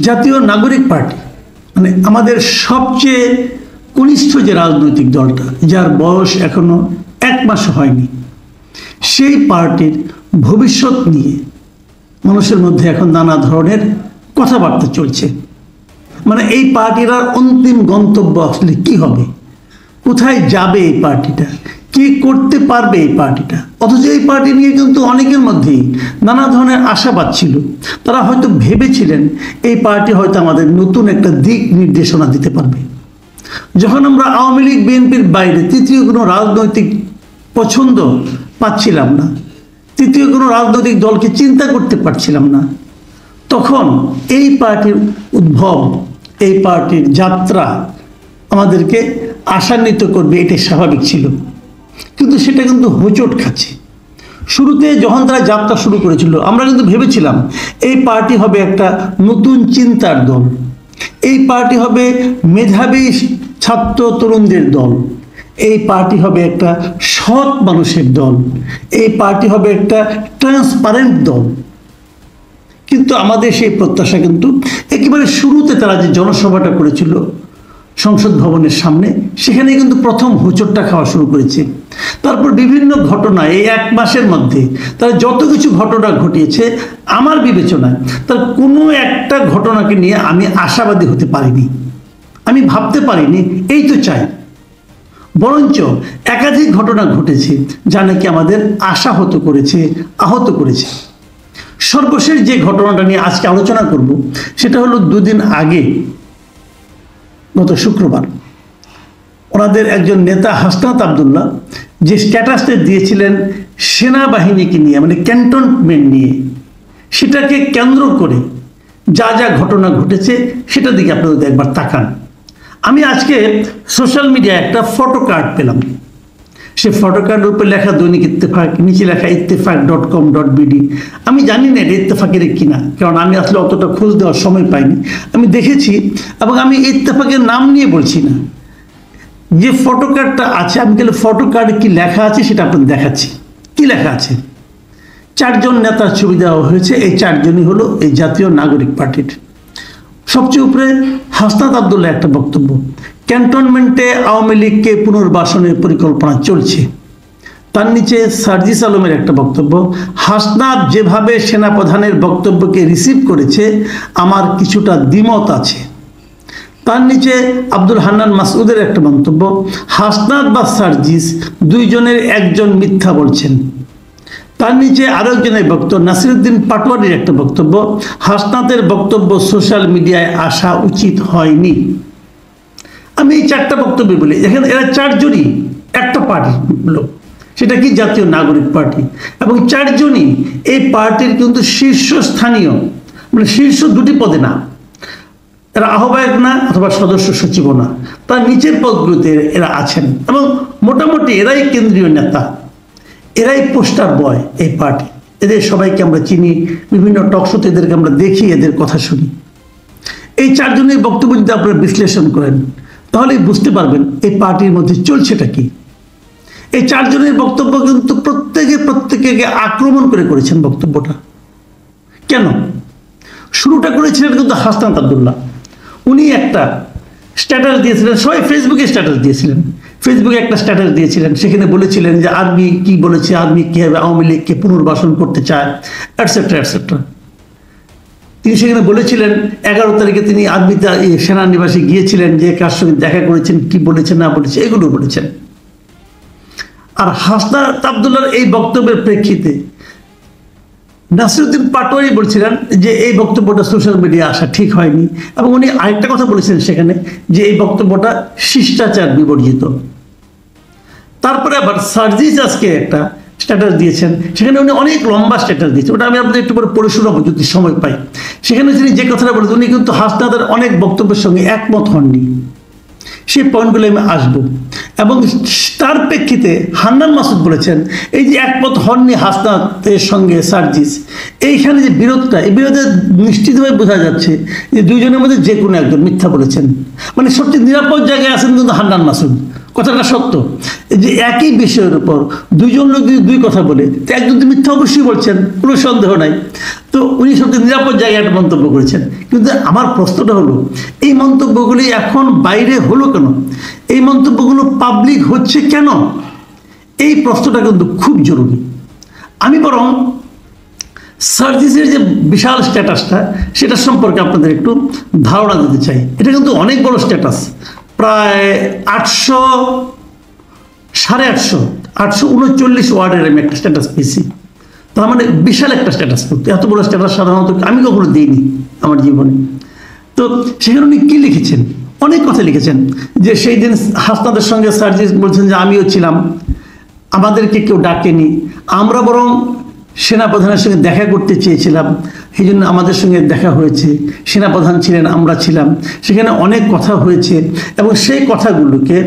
জাতীয় নাগরিক পার্টি মানে আমাদের সবচেয়ে কনিষ্ঠ যে রাজনৈতিক দলটা, যার বয়স এখনো 1 মাস হয়নি, সেই পার্টির ভবিষ্যৎ নিয়ে মানুষের মধ্যে এখন নানা ধরনের কথাবার্তা চলছে। মানে এই পার্টির আর অন্তিম গন্তব্য আসলে কি হবে, কোথায় যাবে এই পার্টিটা, কি করতে পারবে এই পার্টিটা। অথচ এই পার্টি নিয়ে কিন্তু অনেকের মধ্যেই নানা ধরনের আশাবাদ ছিল। তারা হয়তো ভেবেছিলেন এই পার্টি হয়তো আমাদের নতুন একটা দিক নির্দেশনা দিতে পারবে। যখন আমরা আওয়ামী লীগ বিএনপির বাইরে তৃতীয় কোনো রাজনৈতিক পছন্দ পাচ্ছিলাম না, তৃতীয় কোনো রাজনৈতিক দলকে চিন্তা করতে পারছিলাম না, তখন এই পার্টির উদ্ভব, এই পার্টির যাত্রা আমাদেরকে আশান্বিত করবে, এটাই স্বাভাবিক ছিল। কিন্তু সেটা কিন্তু হোঁচট খাচ্ছে। শুরুতে যখন তারা যাত্রা শুরু করেছিল, আমরা কিন্তু ভেবেছিলাম এই পার্টি হবে একটা নতুন চিন্তার দল, এই পার্টি হবে মেধাবী ছাত্র তরুণদের দল, এই পার্টি হবে একটা সৎ মানুষের দল, এই পার্টি হবে একটা ট্রান্সপারেন্ট দল। কিন্তু আমাদের সেই প্রত্যাশা কিন্তু একেবারে শুরুতে তারা যে জনসভাটা করেছিল সংসদ ভবনের সামনে, সেখানে কিন্তু প্রথম হোঁচটটা খাওয়া শুরু করেছে। তারপর বিভিন্ন ঘটনা এই 1 মাসের মধ্যে তারা যত কিছু ঘটনা ঘটিয়েছে, আমার বিবেচনায় তার কোনো একটা ঘটনাকে নিয়ে আমি আশাবাদী হতে পারিনি, আমি ভাবতে পারিনি এই তো চাই। বরঞ্চ একাধিক ঘটনা ঘটেছে যা নাকি আমাদের আশাহত করেছে, আহত করেছে। সর্বশেষ যে ঘটনাটা নিয়ে আজকে আলোচনা করব সেটা হলো 2 দিন আগে, গত শুক্রবার, ওনাদের একজন নেতা হাসনাত আবদুল্লাহ যে স্ট্যাটাসটা দিয়েছিলেন সেনাবাহিনীকে নিয়ে, মানে ক্যান্টনমেন্ট নিয়ে, সেটাকে কেন্দ্র করে যা যা ঘটনা ঘটেছে সেটা দিকে আপনাদের একবার তাকান। আমি আজকে সোশ্যাল মিডিয়ায় একটা ফটো কার্ড পেলাম। সে ফটো কার্ডের উপর লেখা দৈনিক ইত্তেফাক, নিচে লেখা ইত্তেফাক.com.bd। আমি জানি না এটা ইত্তেফাকের কিনা, কারণ আমি আসলে অতটা খোঁজ দেওয়ার সময় পাইনি। আমি দেখেছি এবং আমি ইত্তেফাকের নাম নিয়ে বলছি না। যে ফটো কার্ডটা আছে, আমি গেলে ফটো কার্ডে কি লেখা আছে সেটা আপনাদের দেখাচ্ছি। কি লেখা আছে? 4 জন নেতার ছবি দেওয়া হয়েছে। এই 4 জনই হলো এই জাতীয় নাগরিক পার্টির। সবচেয়ে উপরে হাসনাত আবদুল্লাহ একটা বক্তব্য, ক্যান্টনমেন্টে আওয়ামী লীগকে পুনর্বাসনের পরিকল্পনা চলছে। তার নিচে সার্জিস আলমের একটা বক্তব্য, হাসনাত যেভাবে সেনাপ্রধানের বক্তব্যকে রিসিভ করেছে আমার কিছুটা দ্বিমত আছে। তার নিচে আব্দুল হান্নান মাসউদের একটা মন্তব্য, হাসনাত বা সার্জিস 2 জনের একজন মিথ্যা বলছেন। তার নিচে আরো একজনের বক্তব্য, নাসিরউদ্দিন পাটোয়ারির একটা বক্তব্য, হাসনাতের বক্তব্য সোশ্যাল মিডিয়ায় আসা উচিত হয়নি। আমি এই 4টা বক্তব্য বলি। এখানে এরা 4 জনই একটা পার্টির লোক, সেটা কি জাতীয় নাগরিক পার্টি, এবং 4 জনই এই পার্টির কিন্তু শীর্ষস্থানীয়, মানে শীর্ষ 2টি পদে না, এরা আহ্বায়ক না অথবা সদস্য সচিবও না, তার নিচের পদগুলোতে এরা আছেন এবং মোটামুটি এরাই কেন্দ্রীয় নেতা, এরাই পোস্টার বয় এই পার্টি। এদের সবাইকে আমরা চিনি, বিভিন্ন টকশোতে এদেরকে আমরা দেখি, এদের কথা শুনি। এই 4 জনের বক্তব্য যদি আপনারা বিশ্লেষণ করেন তাহলেই বুঝতে পারবেন এই পার্টির মধ্যে চলছেটা কি। এই 4 জনের বক্তব্য কিন্তু প্রত্যেকে আক্রমণ করেছেন বক্তব্যটা। কেন? শুরুটা করেছিলেন কিন্তু হাসনাত আবদুল্লাহ। উনি একটা স্ট্যাটাস দিয়েছিলেন, সবাই ফেসবুকে স্ট্যাটাস দিয়েছিলেন, ফেসবুকে একটা স্ট্যাটাস দিয়েছিলেন, সেখানে বলেছিলেন যে আর্মি কি বলেছে, আর্মি কীভাবে আওয়ামী লীগকে পুনর্বাসন করতে চায়, এটসেট্রা এটসেট্রা। তিনি সেখানে বলেছিলেন 11 তারিখে তিনি আর্মিতে সেনানিবাসে গিয়েছিলেন, যে কার সঙ্গে দেখা করেছেন, কি বলেছেন না বলেছে, এগুলো বলেছেন। আর হাসনাত আবদুল্লাহর এই বক্তব্যের প্রেক্ষিতে নাসিরউদ্দিন পাটোয়ারি বলছিলেন যে এই বক্তব্যটা সোশ্যাল মিডিয়া আসা ঠিক হয়নি, এবং উনি আরেকটা কথা বলেছিলেন সেখানে, যে এই বক্তব্যটা শিষ্টাচার বিবর্জিত। তারপরে আবার সার্জিস আজকে একটা স্ট্যাটাস দিয়েছেন, সেখানে উনি অনেক লম্বা স্ট্যাটাস দিয়েছেন, ওটা আমি আপনাদের একটু পরে পড়ে শোনাবো যদি সময় পাই। সেখানে তিনি যে কথাটা বলেছেন, উনি কিন্তু হাসনাতের অনেক বক্তব্যের সঙ্গে একমত হননি। সেই পয়েন্টগুলো আমি আসবো। এবং তার প্রেক্ষিতে হান্নান মাসুদ বলেছেন, এই যে একমত হননি হাসনাতের সঙ্গে সার্জিস, এইখানে যে বিরোধটা, এই বিরোধে নিশ্চিতভাবে বোঝা যাচ্ছে যে 2 জনের মধ্যে যে কোনো একজন মিথ্যা বলেছেন। মানে সবচেয়ে নিরাপদ জায়গায় আছেন কিন্তু হান্নান মাসুদ, কথাটা সত্য যে একই বিষয়ের উপর দুইজন লোক যদি দুই কথা বলে তো একজন তো মিথ্যা অবশ্যই বলছেন, কোনো সন্দেহ নাই। তো উনি সত্যি নিরাপদ জায়গায় একটা মন্তব্য করেছেন, কিন্তু আমার প্রশ্নটা হলো এই মন্তব্যগুলি এখন বাইরে হলো কেন, এই মন্তব্যগুলো পাবলিক হচ্ছে কেন, এই প্রশ্নটা কিন্তু খুব জরুরি। আমি বরং সার্জিসের যে বিশাল স্ট্যাটাসটা সেটা সম্পর্কে আপনাদের একটু ধারণা দিতে চাই। এটা কিন্তু অনেক বড় স্ট্যাটাস, প্রায় 839 ওয়ার্ডের আমি একটা স্ট্যাটাস পেয়েছি। তার মানে বিশাল একটা স্ট্যাটাস, করতে এত বড় স্ট্যাটাস সাধারণত আমি কখনো দিইনি আমার জীবনে। তো সেখানে উনি কী লিখেছেন, অনেক কথা লিখেছেন যে সেই দিন হাসনাদের সঙ্গে সার্জিস বলছেন যে আমিও ছিলাম, আমাদেরকে কেউ ডাকেনি, আমরা বরং সেনাপ্রধানের সঙ্গে দেখা করতে চেয়েছিলাম, সেই জন্য আমাদের সঙ্গে দেখা হয়েছে, সেনাপ্রধান ছিলেন, আমরা ছিলাম, সেখানে অনেক কথা হয়েছে। এবং সেই কথাগুলোকে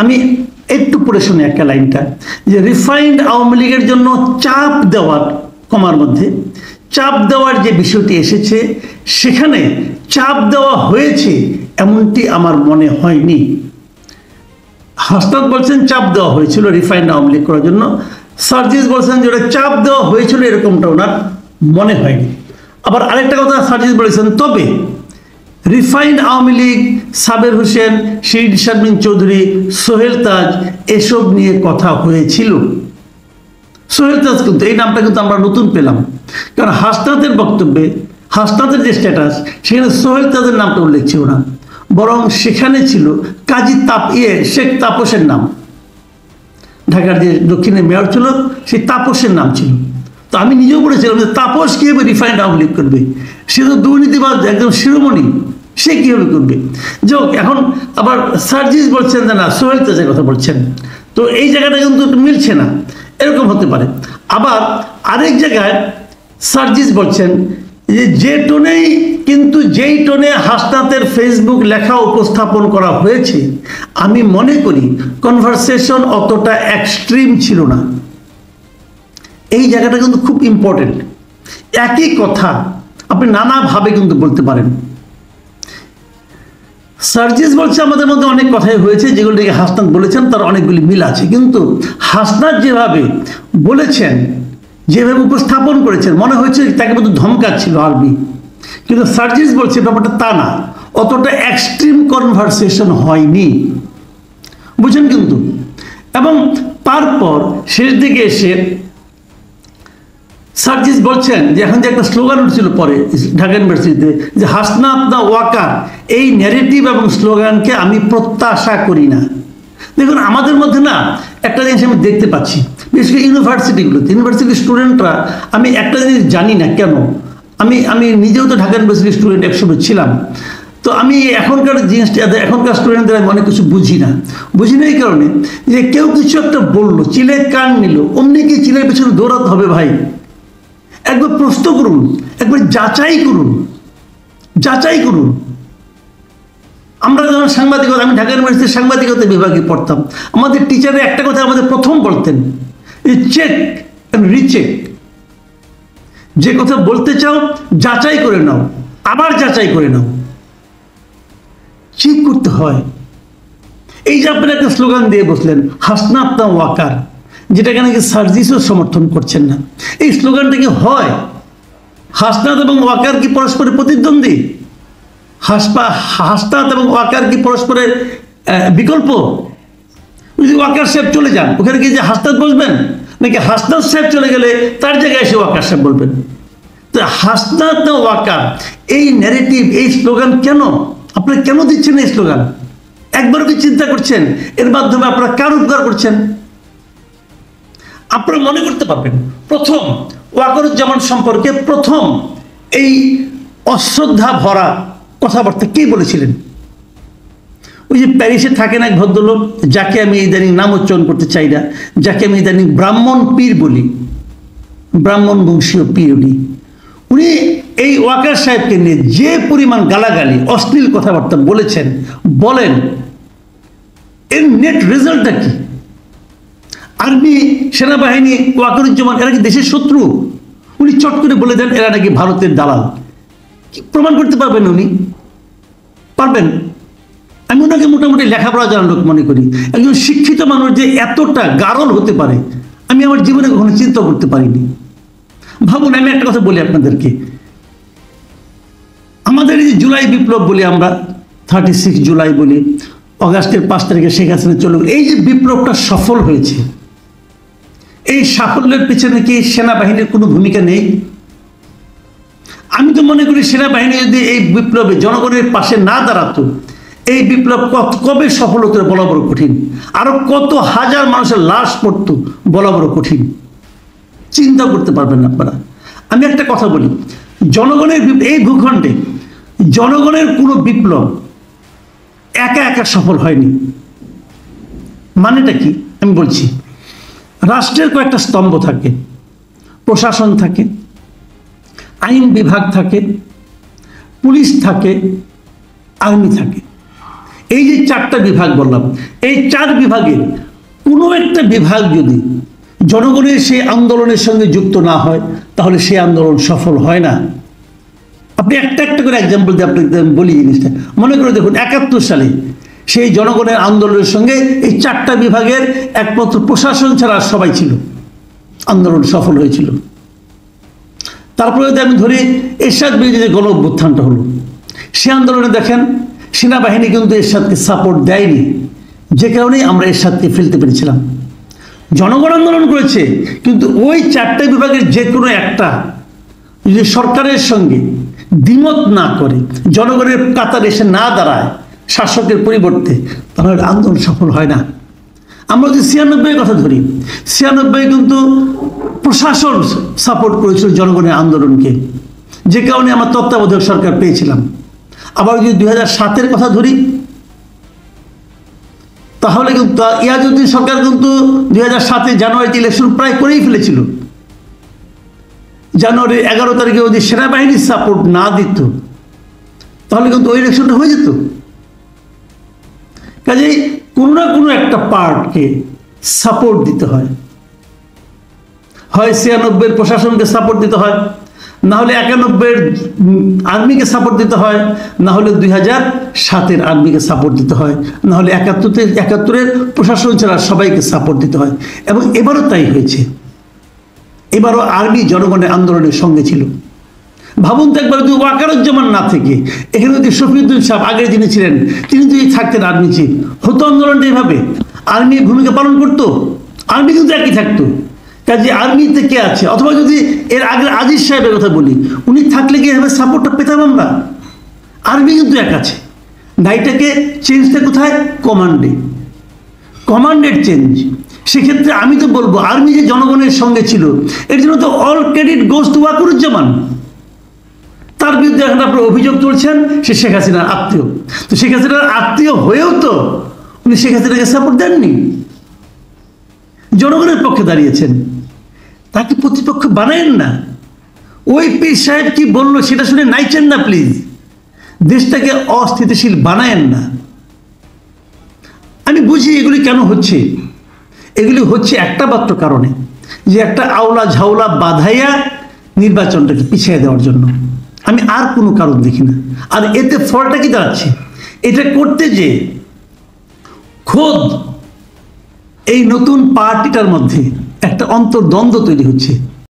আমি একটু পড়ে শুনি একটা লাইনটা, যে রিফাইন্ড আওয়ামী লীগের জন্য চাপ দেওয়ার, কমার মধ্যে চাপ দেওয়ার যে বিষয়টি এসেছে, সেখানে চাপ দেওয়া হয়েছে এমনটি আমার মনে হয়নি। হাসনাত বলছেন চাপ দেওয়া হয়েছিল রিফাইন্ড আওয়ামী লীগ করার জন্য, সার্জিস বলছেন যে ওটা চাপ দেওয়া হয়েছিল এরকমটা ওনার মনে হয়নি। আবার আরেকটা কথা সার্জিস বলেছেন, তবে রিফাইন্ড আওয়ামী লীগ, সাবের হোসেন, শহীদ শারমিন চৌধুরী, সোহেল তাজ এসব নিয়ে কথা হয়েছিল। সোহেল তাজ কিন্তু এই নামটা কিন্তু আমরা নতুন পেলাম, কারণ হাসনাতের বক্তব্যে, হাসনাতের যে স্ট্যাটাস সেখানে সোহেল তাজের নামটা উল্লেখ ছিল না, বরং সেখানে ছিল কাজী শেখ তাপসের নাম, ঢাকার যে দক্ষিণে মেয়র ছিল সেই তাপসের নাম ছিল। তো আমি নিজেও বলেছিলাম যে তাপস কীভাবে রিফাইন্ড আওয়ামী লীগ করবে, সে তো দুর্নীতিবাদ একদম শিরোমণি, সে কীভাবে করবে। যাক, এখন আবার সার্জিস বলছেন যে না সোহেল তাজের কথা বলছেন, তো এই জায়গাটা কিন্তু মিলছে না, এরকম হতে পারে। আবার আরেক জায়গায় সার্জিস বলছেন যে টোনেই, কিন্তু যেই টোনে হাসনাতের ফেসবুক লেখা উপস্থাপন করা হয়েছে আমি মনে করি কনভারসেশন অতটা এক্সট্রিম ছিল না। এই জায়গাটা কিন্তু খুব ইম্পর্টেন্ট। একই কথা আপনি নানাভাবে কিন্তু বলতে পারেন। সার্জিস বলছে আমাদের মধ্যে অনেক কথাই হয়েছে, যেগুলিকে হাসনাত বলেছেন তার অনেকগুলি মিল আছে, কিন্তু হাসনাত যেভাবে বলেছেন, যেভাবে উপস্থাপন করেছেন, মনে হয়েছে তাকে মধ্যে ধমকাচ্ছিল আরবি, কিন্তু সার্জিস বলছে ব্যাপারটা তা না, অতটা এক্সট্রিম কনভারসেশন হয়নি, বুঝছেন কিন্তু। এবং তারপর শেষ দিকে এসে সার্জিস বলছেন যে এখন যে একটা স্লোগান উঠছিল পরে ঢাকা ইউনিভার্সিটিতে, যে হাসনাত না ওয়াকার, এই ন্যারেটিভ এবং স্লোগানকে আমি প্রত্যাশা করি না। দেখুন আমাদের মধ্যে না একটা জিনিস আমি দেখতে পাচ্ছি, বিশেষ করে ইউনিভার্সিটিগুলোতে, ইউনিভার্সিটির স্টুডেন্টরা, আমি একটা জিনিস জানি না কেন, আমি নিজেও তো ঢাকা ইউনিভার্সিটির স্টুডেন্ট একসময় ছিলাম, তো আমি এখনকার জিনিসটা, এখনকার স্টুডেন্টদের আমি অনেক কিছু বুঝি না এই কারণে যে কেউ কিছু একটা বললো, চিলে কান নিল, অমনি কি চিলের পেছনে দৌড়াতে হবে ভাই? একবার প্রশ্ন করুন, একবার যাচাই করুন। আমরা যখন সাংবাদিকতা, আমি ঢাকা ইউনিভার্সিটির সাংবাদিকতা বিভাগে পড়তাম, আমাদের টিচারে একটা কথা আমাদের প্রথম বলতেন, চেক অ্যান্ড রিচেক, যে কথা বলতে চাও যাচাই করে নাও, আবার যাচাই করে নাও, চেক করতে হয়। এই যে আপনারা একটা স্লোগান দিয়ে বসলেন হাসনাত না ওয়াকার, যেটাকে নাকি সার্জিসও সমর্থন করছেন না, এই স্লোগানটা কি হয়? হাসনাত এবং ওয়াকার কি পরস্পরের প্রতিদ্বন্দ্বী? হাসনাত এবং ওয়াকার কি পরস্পরের বিকল্প? যদি ওয়াকার সাহেব চলে যান, ওখানে কি যে হাসনাত বসবেন, নাকি হাসনাত সাহেব চলে গেলে তার জায়গায় এসে ওয়াকার সাহেব বলবেন? তো হাসনাত না ওয়াকার, এই ন্যারেটিভ, এই স্লোগান কেন আপনারা কেন দিচ্ছেন? এই স্লোগান একবারও কি চিন্তা করছেন এর মাধ্যমে আপনারা কার উপকার করছেন? আপনারা মনে করতে পারবেন প্রথম ওয়াকারুজ্জামান সম্পর্কে প্রথম এই অশ্রদ্ধা ভরা কথাবার্তা কে বলেছিলেন? ওই যে প্যারিসে থাকেন এক ভদ্রলোক, যাকে আমি ইদানিং নাম উচ্চারণ করতে চাই না, যাকে আমি ইদানিং ব্রাহ্মণ পীর বলি, ব্রাহ্মণ বংশীয় পীর উনি এই ওয়াকার সাহেবকে নিয়ে যে পরিমাণ গালাগালি, অশ্লীল কথাবার্তা বলেছেন, বলেন এর নেট রেজাল্টটা কি? আর্মি, সেনাবাহিনী, ওয়াকারুজ্জামান এরা কি দেশের শত্রু? উনি চট করে বলে দেন এরা নাকি ভারতের দালাল। কি প্রমাণ করতে পারবেন উনি? পারবেন? আমি ওনাকে মোটামুটি লেখাপড়া জানার লোক মনে করি। একজন শিক্ষিত মানুষ যে এতটা গারল হতে পারে আমি আমার জীবনে কখনো চিন্তা করতে পারিনি। ভাবুন, আমি একটা কথা বলি আপনাদেরকে, আমাদের এই যে জুলাই বিপ্লব বলি আমরা, 36 জুলাই বলি, অগাস্টের 5 তারিখে শেখ হাসিনা চলে গেল, এই যে বিপ্লবটা সফল হয়েছে, এই সাফল্যের পিছনে কি সেনাবাহিনীর কোনো ভূমিকা নেই? আমি তো মনে করি সেনাবাহিনী যদি এই বিপ্লবে জনগণের পাশে না দাঁড়াতো, এই বিপ্লব কবে সফল হতো বলা বড় কঠিন। আরো কত হাজার মানুষের লাশ পড়তো বলা বড় কঠিন, চিন্তা করতে পারবেন না আপনারা। আমি একটা কথা বলি, জনগণের এই ভূখণ্ডে জনগণের কোনো বিপ্লব একা একা সফল হয়নি। মানেটা কি আমি বলছি, রাষ্ট্রের কয়েকটা স্তম্ভ থাকে, প্রশাসন থাকে, আইন বিভাগ থাকে, পুলিশ থাকে, আর্মি থাকে। এই যে 4টা বিভাগ বললাম, এই 4 বিভাগের কোনো একটা বিভাগ যদি জনগণের সেই আন্দোলনের সঙ্গে যুক্ত না হয় তাহলে সেই আন্দোলন সফল হয় না। আপনি একটা একটা করে এক্সাম্পল দিয়ে আপনাকে বলি জিনিসটা। মনে করে দেখুন, 71 সালে সেই জনগণের আন্দোলনের সঙ্গে এই 4টা বিভাগের একমাত্র প্রশাসন ছাড়া সবাই ছিল, আন্দোলন সফল হয়েছিল। তারপরে যদি আমি ধরি এরশাদ বিরোধী যে গণ অভ্যুত্থানটা হলো, সে আন্দোলনে দেখেন সেনাবাহিনী কিন্তু এরশাদকে সাপোর্ট দেয়নি, যে কারণেই আমরা এরশাদকে ফেলতে পেরেছিলাম। জনগণ আন্দোলন করেছে, কিন্তু ওই 4টে বিভাগের যে কোনো একটা যদি সরকারের সঙ্গে দ্বিমত না করে, জনগণের কাতারে এসে না দাঁড়ায় শাসকের পরিবর্তে, তাহলে আন্দোলন সফল হয় না। আমরা যদি 96 কথা ধরি, 96 কিন্তু প্রশাসন সাপোর্ট করেছিল জনগণের আন্দোলনকে, যে কারণে আমরা তত্ত্বাবধায়ক সরকার পেয়েছিলাম। আবার যদি 2007-এর কথা ধরি, তাহলে কিন্তু ইয়াজউদ্দিন সরকার কিন্তু 2007-এ জানুয়ারিতে ইলেকশন প্রায় করেই ফেলেছিল। জানুয়ারি 11 তারিখে যদি সেনাবাহিনীর সাপোর্ট না দিত তাহলে কিন্তু ওই ইলেকশনটা হয়ে যেত। কাজেই কোনো না কোনো একটা পার্টকে সাপোর্ট দিতে হয়, হয় 96-এর প্রশাসনকে সাপোর্ট দিতে হয়, না হলে 91-এর আর্মিকে সাপোর্ট দিতে হয়, না হলে 2007-এর আর্মিকে সাপোর্ট দিতে হয়, না হলে 71-এর প্রশাসন ছাড়া সবাইকে সাপোর্ট দিতে হয়। এবং এবারও তাই হয়েছে। এবারও আর্মি জনগণের আন্দোলনের সঙ্গে ছিল। ভাবুন তো একবার, যদি ওয়াকারুজ্জামান না থেকে এখানে যদি শফিউদ্দিন সাহেব আগের যিনি ছিলেন তিনি যদি থাকতেন আর্মি চিফ, হতো আন্দোলনটা এইভাবে? আর্মি ভূমিকা পালন করতো? আর্মি কিন্তু একই থাকতো। কাজে আর্মিতে কে আছে? অথবা যদি এর আগে আজিজ সাহেবের কথা বলি, উনি থাকলে কি এভাবে সাপোর্টটা পেতাম আমরা? আর্মি কিন্তু এক আছে। দায়টাকে চেঞ্জটা কোথায়? কমান্ডে, কমান্ডের চেঞ্জ। সেক্ষেত্রে আমি তো বলবো আর্মি যে জনগণের সঙ্গে ছিল, এর জন্য তো all credit goes to Wakeruzzaman. তার বিরুদ্ধে এখন আপনার অভিযোগ তুলছেন সে শেখ হাসিনার আত্মীয়। তো শেখ হাসিনার আত্মীয় হয়েও তো উনি শেখ হাসিনাকে সাপোর্ট দেননি, জনগণের পক্ষে দাঁড়িয়েছেন। তাকে প্রতিপক্ষ বানায়েন না। ওই পীর সাহেব কি বললো সেটা শুনে নাইচেন না প্লিজ। দেশটাকে অস্থিতিশীল বানায়েন না। আমি বুঝি এগুলি কেন হচ্ছে। এগুলি হচ্ছে একটা মাত্র কারণে, যে একটা আওলা ঝাউলা বাধাইয়া নির্বাচনটাকে পিছিয়ে দেওয়ার জন্য। আমি আর কোনো কারণ দেখি না। আর এতে ফলটা কি দাঁড়াচ্ছে? এটা করতে যে খোদ এই নতুন পার্টিটার মধ্যে একটা অন্তর্দ্বন্দ্ব তৈরি হচ্ছে।